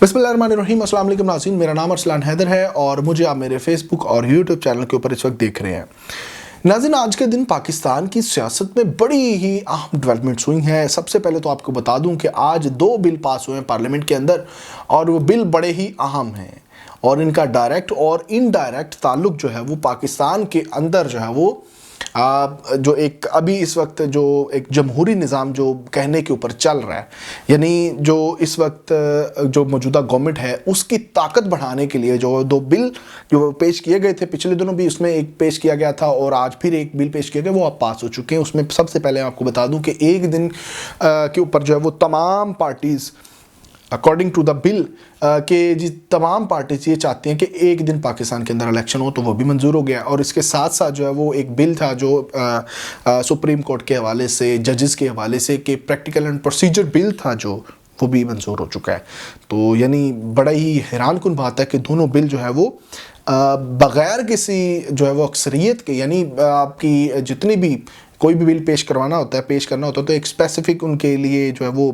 बिस्मिल्लाहिर्रहमानिर्रहीम। अस्सलाम वालेकुम नाज़रीन, मेरा नाम अरसलान हैदर है और मुझे आप मेरे फेसबुक और यूट्यूब चैनल के ऊपर इस वक्त देख रहे हैं। नाज़रीन, आज के दिन पाकिस्तान की सियासत में बड़ी ही अहम डेवलपमेंट्स हुई हैं। सबसे पहले तो आपको बता दूं कि आज 2 बिल पास हुए हैं पार्लियामेंट के अंदर और वो बिल बड़े ही अहम हैं और इनका डायरेक्ट और इनडायरेक्ट ताल्लुक जो है वो पाकिस्तान के अंदर जो है वो जो एक अभी इस वक्त जो एक जमहूरी निज़ाम जो कहने के ऊपर चल रहा है, यानी जो इस वक्त जो मौजूदा गवर्नमेंट है उसकी ताकत बढ़ाने के लिए जो 2 बिल जो पेश किए गए थे, पिछले दिनों भी उसमें एक पेश किया गया था और आज फिर एक बिल पेश किया गया, वो अब पास हो चुके हैं। उसमें सबसे पहले आपको बता दूं कि एक दिन के ऊपर जो है वो तमाम parties according to the bill के जी तमाम पार्टीज ये चाहती हैं कि एक दिन पाकिस्तान के अंदर इलेक्शन हो, तो वो भी मंजूर हो गया। और इसके साथ साथ जो है वो एक बिल था जो सुप्रीम कोर्ट के हवाले से, जजेस के हवाले से, कि प्रैक्टिकल एंड प्रोसीजर बिल था जो वो भी मंजूर हो चुका है। तो यानी बड़ा ही हैरान कुन बात है कि दोनों बिल जो है वो बग़ैर किसी जो है वो अक्सरियत के, यानी आपकी जितनी भी कोई भी बिल पेश करना होता है तो एक स्पेसिफिक उनके लिए जो है वो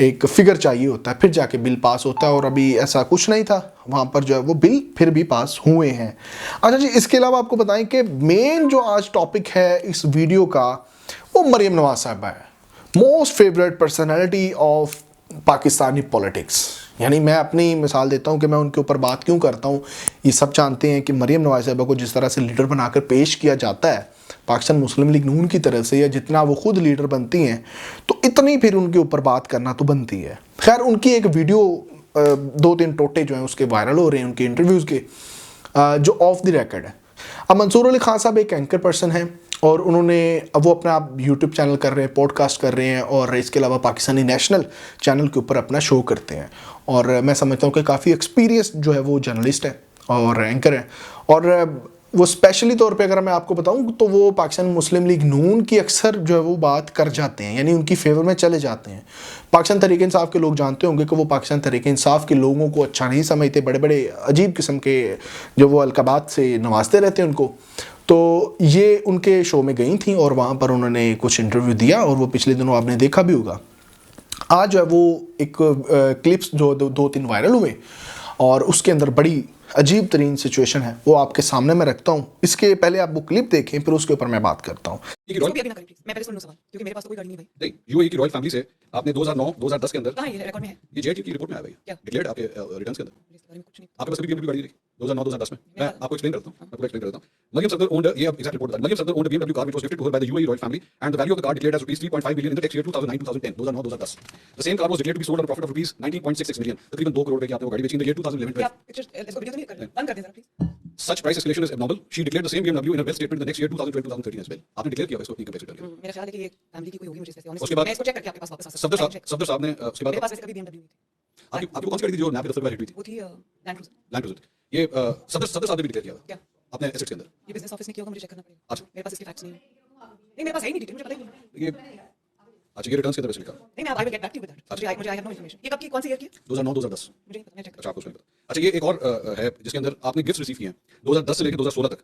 एक फिगर चाहिए होता है, फिर जाके बिल पास होता है। और अभी ऐसा कुछ नहीं था, वहाँ पर जो है वो बिल फिर भी पास हुए हैं। अच्छा जी, इसके अलावा आपको बताएं कि मेन जो आज टॉपिक है इस वीडियो का वो मरियम नवाज साहिबा है, most favourite personality of Pakistani politics. यानी मैं अपनी मिसाल देता हूँ कि मैं उनके ऊपर बात क्यों करता हूँ। ये सब जानते हैं कि मरियम नवाज साहिबा को जिस तरह से लीडर बनाकर पेश किया जाता है पाकिस्तान मुस्लिम लीग नून की तरफ से, या जितना वो खुद लीडर बनती हैं तो इतनी फिर उनके ऊपर बात करना तो बनती है। खैर, उनकी एक वीडियो 2-3 टोटे जो हैं उसके वायरल हो रहे हैं, उनके इंटरव्यूज़ के, जो ऑफ द रिकॉर्ड है। अब मंसूर अली खान साहब एक एंकर पर्सन हैं और उन्होंने अब वो अपना यूट्यूब चैनल कर रहे हैं, पॉडकास्ट कर रहे हैं और इसके अलावा पाकिस्तानी नेशनल चैनल के ऊपर अपना शो करते हैं। और मैं समझता हूँ कि काफ़ी एक्सपीरियंस जो है वो जर्नलिस्ट है और एंकर है। और वो स्पेशली तौर पे अगर मैं आपको बताऊं तो वो पाकिस्तान मुस्लिम लीग नून की अक्सर जो है वो बात कर जाते हैं, यानी उनकी फेवर में चले जाते हैं। पाकिस्तान तहरीक इंसाफ के लोग जानते होंगे कि वो पाकिस्तान तहरीक इंसाफ के लोगों को अच्छा नहीं समझते, बड़े बड़े अजीब किस्म के जो वो अलकाबात से नवाजते रहते हैं उनको। तो ये उनके शो में गई थी और वहाँ पर उन्होंने कुछ इंटरव्यू दिया और वो पिछले दिनों आपने देखा भी होगा। आज जो है वो एक क्लिप्स जो 2-3 वायरल हुए और उसके अंदर बड़ी अजीब तरीन सिचुएशन है, वो आपके सामने मैं रखता हूँ। इसके पहले आप वो क्लिप देखें, फिर उसके ऊपर मैं बात करता हूँ। मैं पहले सुन लूं सवाल, क्योंकि मेरे पास तो कोई गाड़ी नहीं भाई। नहीं, यूएई की रॉयल फैमिली से आपने 2009-2010 के अंदर कहां ये रिकॉर्ड में है? ये जेएचयू की रिपोर्ट में आया भाई, क्या डिक्लेयर्ड आपके रिटर्न्स के अंदर। आपके पास कभी BMW गाड़ी थी 2009-2010 में? मैं आपको एक्सप्लेन करता हूं, आपको एक्सप्लेन करता हूं। मरियम सफदर owned ये एग्जैक्ट रिपोर्ट है। Maryam Safdar owned a BMW car which was gifted to her by the UAE royal family and the value of the car declared as rupees 3.5 billion in the tax year 2009-2010, 2009-2010. The same car was declared to be sold at a profit of rupees 19.66 million, तकरीबन 2 करोड़ रुपए की आपने वो गाड़ी बेची in the year 2011-12. इसको video तो नहीं कर बंद कर दे जरा please. Such price escalation is abnormal. She declared the same BMW in her wealth statement the next year 2012-2013 as well. आपने डिक्लेयर किया इसको अपनी कैपेसिटी करके। मेरा ख्याल है कि ये फैमिली की कोई होगी, मुझे इससे ऑनेस्ट। उसके बाद मैं इसको चेक करके आपके पास वापस आ सकता हूं। सफदर साहब ने उसके बाद मेरे पास वैसे कभी BMW नहीं थी। आपकी कौन सी गाड़ी थी जो नैप के दफ्तर पर हिट हुई थी? वो थी लैंड क्रूजर। ये सदर साहब ने भी डिक्लेयर किया क्या अपने एसेट्स के अंदर। ये बिजनेस ऑफिस ने किया होगा, मुझे चेक करना पड़ेगा। अच्छा, मेरे पास इसके फैक्ट्स नहीं है। नहीं, मेरे पास है ही नहीं डिटेल, मुझे पता ही नहीं। ये अच्छा, ये रिटर्न्स के अंदर लिखा। नहीं, मैं I will get back to you with that. मुझे आई हैव नो इंफॉर्मेशन। ये कब की, कौन सी ईयर की है? 2009-2010। मुझे नहीं पता, मैं चेक अच्छा, आपको उसमें पता। अच्छा, ये एक और है जिसके अंदर आपने गिफ्ट्स रिसीव किए हैं 2010 से लेकर 2016 तक।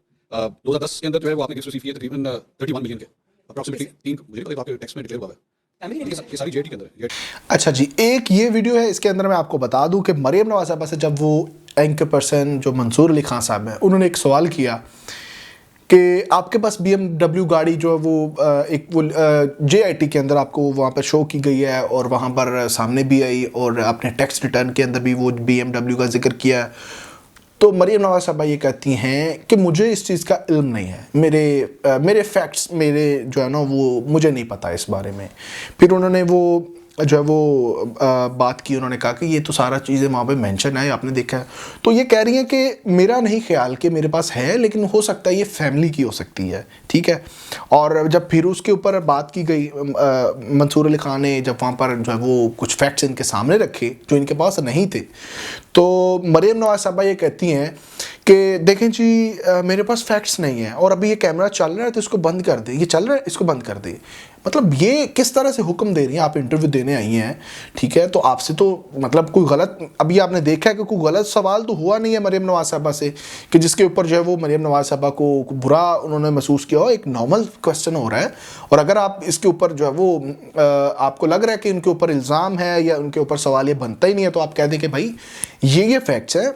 2010 के अंदर जो है वो आपने गिफ्ट्स रिसीव किए तकरीबन 31 मिलियन के अप्रॉक्सीमेटली। 3 मुझे पता है आपके टेक्स्ट में डिटेल हुआ है। ये सारी जेटी के अंदर। अच्छा जी, एक ये वीडियो है, इसके अंदर मैं आपको बता दूं कि मरियम नवाज साहिबा से जब वो एंकर पर्सन जो मंसूर अली खान साहब हैं, उन्होंने एक सवाल किया कि आपके पास BMW गाड़ी जो है वो एक वो JIT के अंदर आपको वहाँ पर शो की गई है और वहाँ पर सामने भी आई और आपने टैक्स रिटर्न के अंदर भी वो BMW का जिक्र किया है। तो मरियम नवाज साहबा ये कहती हैं कि मुझे इस चीज़ का इल्म नहीं है, मेरे फैक्ट्स मेरे जो है ना वो मुझे नहीं पता इस बारे में। फिर उन्होंने वो जो है वो बात की, उन्होंने कहा कि ये तो सारा चीज़ें वहाँ पे मेंशन है, आपने देखा है। तो ये कह रही हैं कि मेरा नहीं ख्याल कि मेरे पास है, लेकिन हो सकता है ये फैमिली की हो सकती है, ठीक है। और जब फिर उसके ऊपर बात की गई, मंसूर अली खान ने जब वहाँ पर जो है वो कुछ फैक्ट्स इनके सामने रखे जो इनके पास नहीं थे, तो मरियम नवाज साहबा ये कहती हैं कि देखें जी मेरे पास फैक्ट्स नहीं है और अभी ये कैमरा चल रहा है तो इसको बंद कर दे, ये चल रहा है इसको बंद कर दे। मतलब ये किस तरह से हुक्म दे रही हैं? आप इंटरव्यू देने आई हैं, ठीक है, तो आपसे तो मतलब कोई गलत, अभी आपने देखा है कि कोई गलत सवाल तो हुआ नहीं है मरीम नवाज साहबा से कि जिसके ऊपर जो है वो मरीम नवाज साहबा को बुरा उन्होंने महसूस किया हो। एक नॉर्मल क्वेश्चन हो रहा है और अगर आप इसके ऊपर जो है वो आपको लग रहा है कि उनके ऊपर इल्ज़ाम है या उनके ऊपर सवाल ये बनता ही नहीं है, तो आप कह दें कि भाई ये फैक्ट्स हैं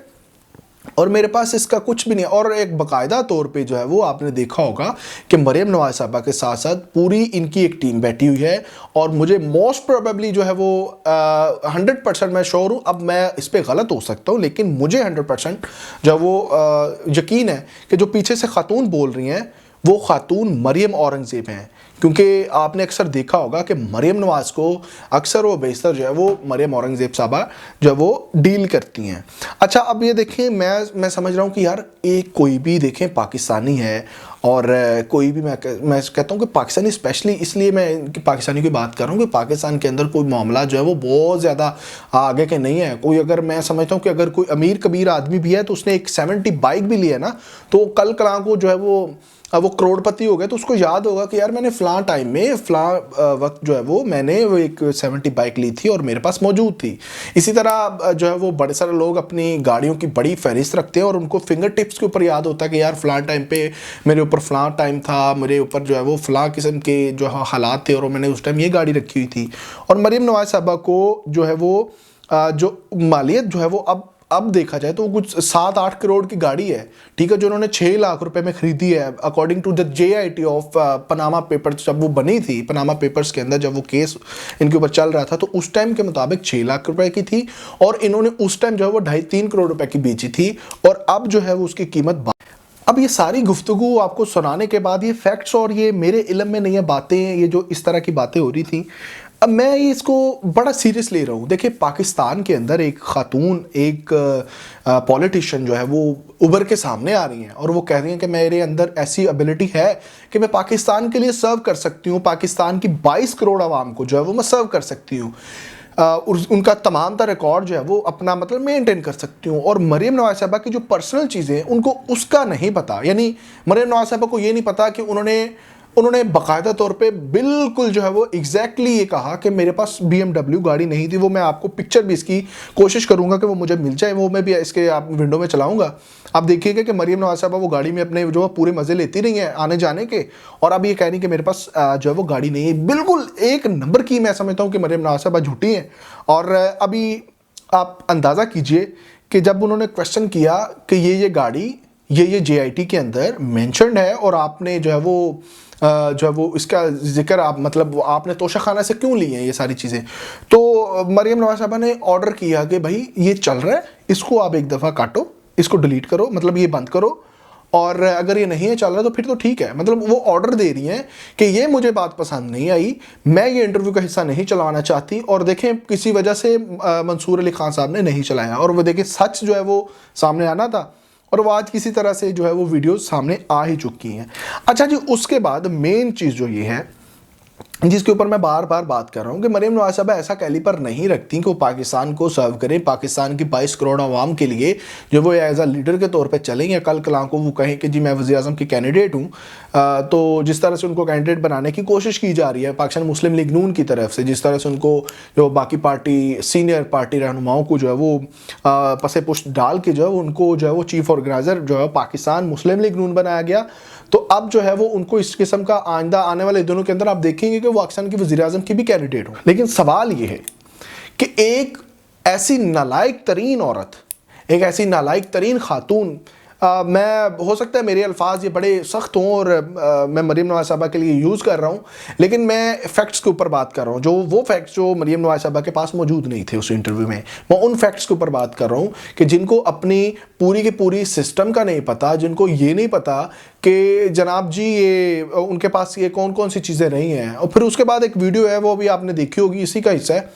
और मेरे पास इसका कुछ भी नहीं है। और एक बाकायदा तौर पे जो है वो आपने देखा होगा कि मरीम नवाज साहबा के साथ साथ पूरी इनकी एक टीम बैठी हुई है और मुझे मोस्ट प्रोबेबली जो है वो 100% मैं श्योर हूँ, अब मैं इस पर गलत हो सकता हूँ लेकिन मुझे 100% जो है वो यकीन है कि जो पीछे से खातून बोल रही हैं वो खातून मरीम औरंगज़ेब हैं। क्योंकि आपने अक्सर देखा होगा कि मरीम नवाज को अक्सर व बेशतर जो है वो मरीम औरंगज़ेब साहबा जो है वो डील करती हैं। अच्छा, अब ये देखें, मैं समझ रहा हूँ कि यार एक कोई भी देखें पाकिस्तानी है और कोई भी मैं कहता हूँ कि पाकिस्तानी स्पेशली इसलिए मैं पाकिस्तानी की बात कर रहा हूँ कि पाकिस्तान के अंदर कोई मामला जो है वो बहुत ज़्यादा आगे के नहीं है। कोई अगर मैं समझता हूँ कि अगर कोई अमीर कबीर आदमी भी है तो उसने एक 70 बाइक भी लिया ना, तो कल कला को जो है वो करोड़पति हो गए तो उसको याद होगा कि यार मैंने फ़लाँ टाइम में फ़लाँ वक्त जो है वो मैंने वो एक 70 बाइक ली थी और मेरे पास मौजूद थी। इसी तरह जो है वो बड़े सारे लोग अपनी गाड़ियों की बड़ी फहरिस्त रखते हैं और उनको फिंगर टिप्स के ऊपर याद होता है कि यार फ़लाँ टाइम पे मेरे ऊपर फ़लाँ टाइम था, मेरे ऊपर जो है वो फ़लाँ किस्म के जो हालात थे और मैंने उस टाइम ये गाड़ी रखी हुई थी। और मरीम नवाज साहबा को जो है वो जो मालियत जो है वो अब देखा जाए तो वो कुछ 7-8 करोड़ की गाड़ी है, ठीक है, जो उन्होंने 6 लाख रुपए में खरीदी है according to the JIT of Panama papers. जब वो बनी थी पनामा पेपर्स के अंदर, जब वो केस इनके ऊपर चल रहा था तो उस टाइम के मुताबिक 6 लाख रुपए की थी और इन्होंने उस टाइम जो है वो 2.5-3 करोड़ रुपए की बेची थी और अब जो है वो उसकी कीमत। अब ये सारी गुफ्तगू आपको सुनाने के बाद ये फैक्ट्स और ये मेरे इल्म में नहीं है बातें, ये जो इस तरह की बातें हो रही थी, अब मैं ये इसको बड़ा सीरियस ले रहा हूँ। देखिए पाकिस्तान के अंदर एक खातून, एक पॉलिटिशियन जो है वो उभर के सामने आ रही हैं और वो कह रही हैं कि मेरे अंदर ऐसी एबिलिटी है कि मैं पाकिस्तान के लिए सर्व कर सकती हूँ, पाकिस्तान की 22 करोड़ आवाम को जो है वो मैं सर्व कर सकती हूँ, उनका तमाम तरह रिकॉर्ड जो है वो अपना मतलब मेंटेन कर सकती हूँ। और मरीम नवाज साहबा की जो पर्सनल चीज़ें हैं उनको उसका नहीं पता, यानी मरीम नवाज साहबा को ये नहीं पता कि उन्होंने बाकायदा तौर पे बिल्कुल जो है वो एग्जैक्टली ये कहा कि मेरे पास BMW गाड़ी नहीं थी। वो मैं आपको पिक्चर भी इसकी कोशिश करूंगा कि वो मुझे मिल जाए, वो मैं भी इसके आप विंडो में चलाऊंगा। आप देखिएगा कि मरीम नवाज साहबा वो गाड़ी में अपने जो पूरे मज़े लेती रही हैं आने जाने के, और अब ये कह रही कि मेरे पास जो है वो गाड़ी नहीं है। बिल्कुल एक नंबर की मैं समझता हूँ कि मरीम नवाज साहबा झूठी हैं। और अभी आप अंदाज़ा कीजिए कि जब उन्होंने क्वेश्चन किया कि ये गाड़ी ये JIT के अंदर मेंशन्ड है और आपने जो है वो इसका जिक्र आप मतलब आपने तोशाखाना से क्यों ली हैं ये सारी चीज़ें, तो मरीम नवाज साहबा ने ऑर्डर किया कि भाई ये चल रहा है, इसको आप एक दफ़ा काटो, इसको डिलीट करो, मतलब ये बंद करो, और अगर ये नहीं है चल रहा तो फिर तो ठीक है। मतलब वो ऑर्डर दे रही हैं कि ये मुझे बात पसंद नहीं आई, मैं ये इंटरव्यू का हिस्सा नहीं चलाना चाहती। और देखें किसी वजह से मंसूर अली खान साहब ने नहीं चलाया और वो देखें सच जो है वो सामने आना था और वो आज किसी तरह से जो है वो वीडियोस सामने आ ही चुकी हैं। अच्छा जी, उसके बाद मेन चीज़ जो ये है जिसके ऊपर मैं बार बार बात कर रहा हूँ कि मरीम नवाज साहबा ऐसा कैलिपर नहीं रखती कि वो पाकिस्तान को सर्व करें, पाकिस्तान की 22 करोड़ आवाम के लिए जो वो एज अ लीडर के तौर पे चलेंगे। कल कला को वो कहें कि जी मैं वज़ीर आज़म की कैंडिडेट हूँ, तो जिस तरह से उनको कैंडिडेट बनाने की कोशिश की जा रही है पाकिस्तान मुस्लिम लीग नून की तरफ से, जिस तरह से उनको जो बाकी पार्टी सीनियर पार्टी रहनुमाओं को जो है वो पसे पुष्ट डाल के जो है उनको जो है वो चीफ ऑर्गेनाइज़र जो है पाकिस्तान मुस्लिम लीग नून बनाया गया। तो अब जो है वो उनको इस किस्म का आइंदा आने वाले दिनों के अंदर आप देखेंगे कि वो पाकिस्तान की वज़ीर आज़म की भी कैंडिडेट हो। लेकिन सवाल ये है कि एक ऐसी नालायक तरीन औरत, एक ऐसी नालायक तरीन खातून, मैं हो सकता है मेरे अल्फाज ये बड़े सख्त हों और मैं मरीम नवाज साहबा के लिए यूज़ कर रहा हूँ, लेकिन मैं फैक्ट्स के ऊपर बात कर रहा हूँ, जो वो फैक्ट्स जो मरीम नवाज साहबा के पास मौजूद नहीं थे उस इंटरव्यू में, मैं उन फैक्ट्स के ऊपर बात कर रहा हूँ कि जिनको अपनी पूरी की पूरी सिस्टम का नहीं पता, जिनको ये नहीं पता कि जनाब जी ये उनके पास ये कौन कौन सी चीज़ें रही हैं। और फिर उसके बाद एक वीडियो है वो भी आपने देखी होगी, इसी का हिस्सा है,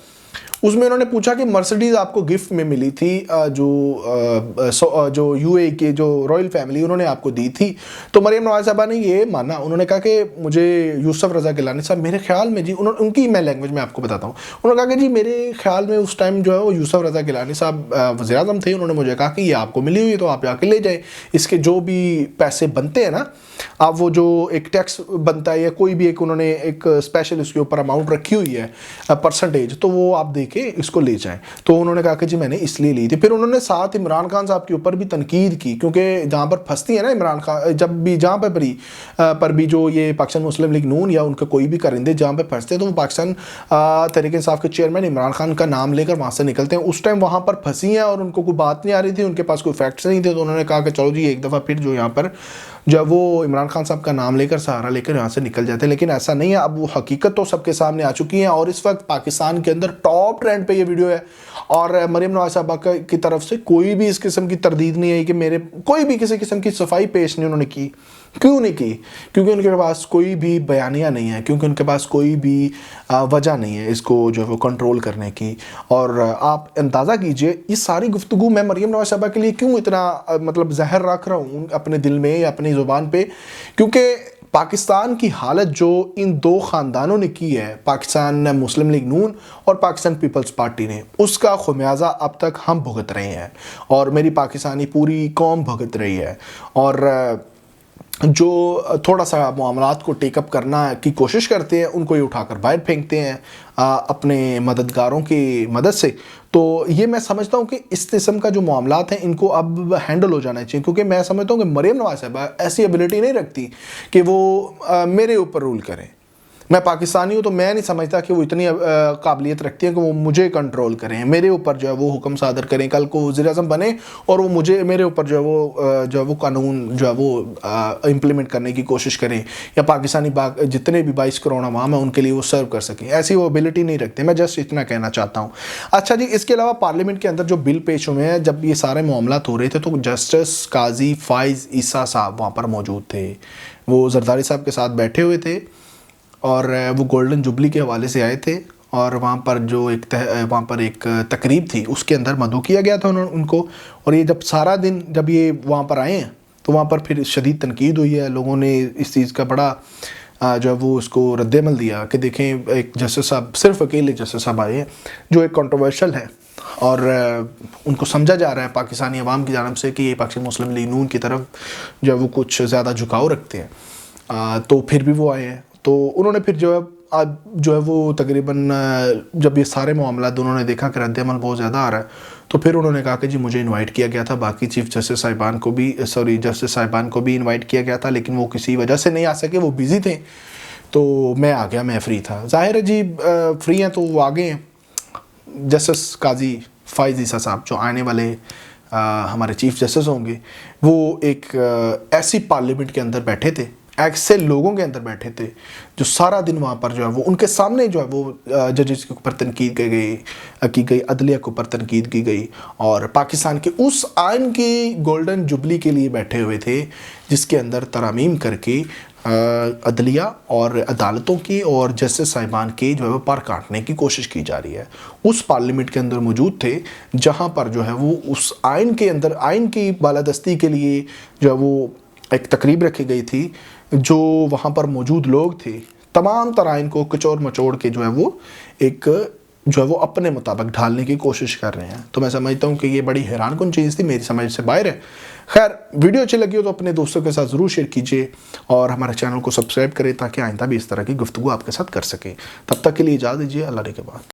उसमें उन्होंने पूछा कि मर्सिडीज़ आपको गिफ्ट में मिली थी, जो यूएई के जो रॉयल फैमिली उन्होंने आपको दी थी। तो मरियम नवाज साहबा ने ये माना, उन्होंने कहा कि मुझे यूसुफ रज़ा गिलानी साहब, मेरे ख्याल में जी, उनकी मैं लैंग्वेज में आपको बताता हूँ, उन्होंने कहा कि जी मेरे ख्याल में उस टाइम जो है वो यूसुफ रज़ा गिलानी साहब वज़ीर-ए-आज़म थे, उन्होंने मुझे कहा कि ये आपको मिली हुई है तो आप जाके ले जाए, इसके जो भी पैसे बनते हैं ना, आप वो जो एक टैक्स बनता है या कोई भी एक उन्होंने एक स्पेशल इसके ऊपर अमाउंट रखी हुई है परसेंटेज, तो वो आप दे के इसको ले जाएं। तो उन्होंने कहा कि जी मैंने इसलिए ली थी। फिर उन्होंने साथ इमरान खान साहब के ऊपर भी तनकीद की, क्योंकि जहाँ पर फंसती है ना इमरान खान, जब भी जहाँ पर भी जो ये पाकिस्तान मुस्लिम लीग नून या उनके कोई भी करिंदे जहाँ पर फंसते हैं, तो वो पाकिस्तान तहरीक इंसाफ के चेयरमैन इमरान खान का नाम लेकर वहाँ से निकलते हैं। उस टाइम वहाँ पर फंसी हैं और उनको कोई बात नहीं आ रही थी, उनके पास कोई फैक्ट्स नहीं थे, तो उन्होंने कहा कि चलो जी एक दफ़ा फिर जो यहाँ पर जब वो इमरान खान साहब का नाम लेकर सहारा लेकर यहाँ से निकल जाते हैं। लेकिन ऐसा नहीं है, अब वो हकीकत तो सबके सामने आ चुकी है और इस वक्त पाकिस्तान के अंदर टॉप ट्रेंड पे ये वीडियो है। और मरियम नवाज साहबा की तरफ से कोई भी इस किस्म की तरदीद नहीं आई कि मेरे कोई भी किसी किस्म की सफाई पेश नहीं उन्होंने की। क्यों नहीं की? क्योंकि उनके पास कोई भी बयानिया नहीं है, क्योंकि उनके पास कोई भी वजह नहीं है इसको जो है वो कंट्रोल करने की। और आप अंदाज़ा कीजिए ये सारी गुफ्तगू मैं मरियम नवाज साहबा के लिए क्यों इतना मतलब जहर रख रहा हूँ अपने दिल में या अपनी ज़ुबान पे, क्योंकि पाकिस्तान की हालत जो इन दो ख़ानदानों ने की है, पाकिस्तान मुस्लिम लीग नून और पाकिस्तान पीपल्स पार्टी ने, उसका खुमियाजा अब तक हम भुगत रहे हैं और मेरी पाकिस्तानी पूरी कौम भुगत रही है। और जो थोड़ा सा मामलात को टेकअप करना की कोशिश करते हैं उनको ये उठाकर बाहर फेंकते हैं अपने मददगारों की मदद से। तो ये मैं समझता हूँ कि इस किस्म का जो मामलात हैं इनको अब हैंडल हो जाना चाहिए, क्योंकि मैं समझता हूँ कि मरियम नवाज साहबा ऐसी एबिलिटी नहीं रखती कि वो मेरे ऊपर रूल करें। मैं पाकिस्तानी हूँ तो मैं नहीं समझता कि वो इतनी काबिलियत रखती है कि वो मुझे कंट्रोल करें, मेरे ऊपर जो है वो हुक्म सादर करें, कल को वज़ीर-ए-आज़म बने और वो मेरे ऊपर जो है वो कानून जो है वो इम्प्लीमेंट करने की कोशिश करें या पाकिस्तानी जितने भी 22 करोड़ अवाम है उनके लिए वो सर्व कर सकें। ऐसी वो एबिलिटी नहीं रखते। मैं जस्ट इतना कहना चाहता हूँ। अच्छा जी, इसके अलावा पार्लियामेंट के अंदर जो बिल पेश हुए हैं, जब ये सारे मामलात हो रहे थे तो जस्टिस काजी फ़ाइज़ ईसा साहब वहाँ पर मौजूद थे। वो जरदारी साहब के साथ बैठे हुए थे और वो गोल्डन जुबली के हवाले से आए थे और वहाँ पर जो वहाँ पर एक तकरीब थी उसके अंदर मदऊ किया गया था उनको। और ये जब सारा दिन जब ये वहाँ पर आए हैं तो वहाँ पर फिर शदीद तनकीद हुई है, लोगों ने इस चीज़ का बड़ा जो है वो उसको रद्द-ए-अमल दिया कि देखें एक जस्टिस साहब, सिर्फ अकेले जस्टिस साहब आए हैं जो एक कंट्रोवर्शियल है और उनको समझा जा रहा है पाकिस्तानी अवाम की जानिब से कि ये पाकिस्तान मुस्लिम लीग नून की तरफ जो है वो कुछ ज़्यादा झुकाव रखते हैं। तो फिर भी वो आए हैं, तो उन्होंने फिर जो है वो तकरीबन जब ये सारे मामला उन्होंने देखा कि रद्द-ए-अमल बहुत ज़्यादा आ रहा है, तो फिर उन्होंने कहा कि जी मुझे इनवाइट किया गया था, बाकी चीफ जस्टिस साहिबान को भी इनवाइट किया गया था, लेकिन वो किसी वजह से नहीं आ सके, वो बिज़ी थे, तो मैं आ गया, मैं फ्री था। ज़ाहिर है जी फ्री हैं तो वो आ गए हैं। जस्टिस काजी फ़ाइज़ ईसा साहब जो आने वाले हमारे चीफ जस्टिस होंगे, वो एक ऐसी पार्लियामेंट के अंदर बैठे थे, ऐसे लोगों के अंदर बैठे थे जो सारा दिन वहाँ पर जो है वो उनके सामने जो है वो जजेस के ऊपर तनकीद की गई, अदलिया के ऊपर तनकीद की गई और पाकिस्तान के उस आइन की गोल्डन जुबली के लिए बैठे हुए थे जिसके अंदर तरामीम करके अदलिया और अदालतों की और जस्टिस साहिबान के जो है वो पर काटने की कोशिश की जा रही है। उस पार्लियामेंट के अंदर मौजूद थे जहाँ पर जो है वो उस आइन के अंदर आइन की बालादस्ती के लिए जो है वो एक तकरीब रखी गई थी। जो वहाँ पर मौजूद लोग थे तमाम तरह इनको कचोर मचोड़ के जो है वो एक जो है वो अपने मुताबिक ढालने की कोशिश कर रहे हैं। तो मैं समझता हूँ कि ये बड़ी हैरानकुन चीज़ थी, मेरी समझ से बाहर है। खैर, वीडियो अच्छी लगी हो तो अपने दोस्तों के साथ ज़रूर शेयर कीजिए और हमारे चैनल को सब्सक्राइब करें ताकि आइंदा भी इस तरह की गुफ्तगू आपके साथ कर सकें। तब तक के लिए इजाज़त दीजिए। अल्लाह के बाद।